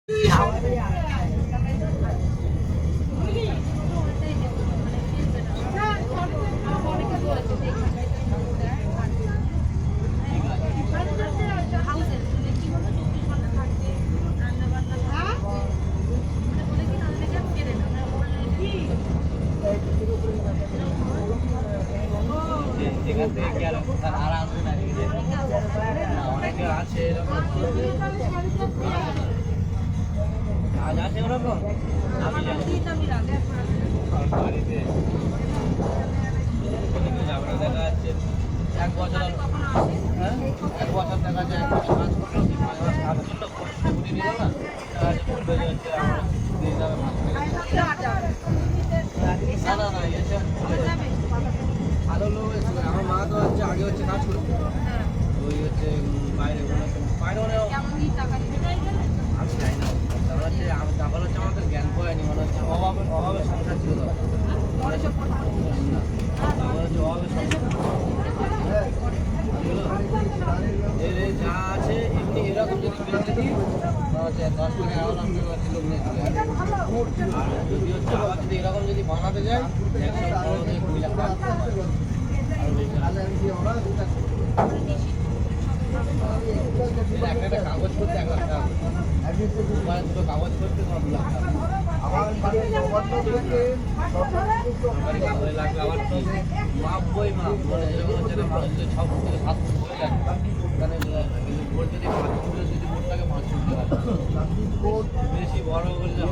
এখান থেকে কি আর আসবে না, অনেকে আছে এরকম আজ আছে ওরকম। আমি বাড়িতে যাবে না, দেখা যাচ্ছে 1 বছর, হ্যাঁ 1 বছর দেখা যায় 1 বছর কাজ করলো, 3 মাস কাজ করলো, ছুটি নিল না, বলবে যে হচ্ছে আমার দিয়ে যাবে মাস না না না এসে ভালো লোক। আমার মা তো হচ্ছে আগে হচ্ছে কাজ করতো, ওই হচ্ছে বাইরে বাইরে মানে আমি চাই না। তারপর হচ্ছে তারপর হচ্ছে আমাদের জ্ঞান পায়নি, মানে হচ্ছে অভাবের সংসার ছিল। তারপর হচ্ছে অভাবের সংসার যা আছে এমনি এরকম যদি বেঁচে দিই হচ্ছে 10 থেকে 11 লাখ টাকা লোক নিয়ে চলে আসে। আর যদি হচ্ছে আবার যদি এরকম যদি বানাতে যায় 1 লাখ টাকা একটা কাগজ করতে 1 লাখ টাকা, দুটো কাগজ করতে 9 লাখ টাকা। আবার আবার তো মাপ বই মাপ মানে যেরকম হচ্ছে না, মানুষ যদি 6 ফুট থেকে 7 ফুট বই লাগে ওখানে, কিন্তু বোর্ড যদি 5 ফুটের যদি বোর্ড থাকে 5 ফুট বেশি বড় হলে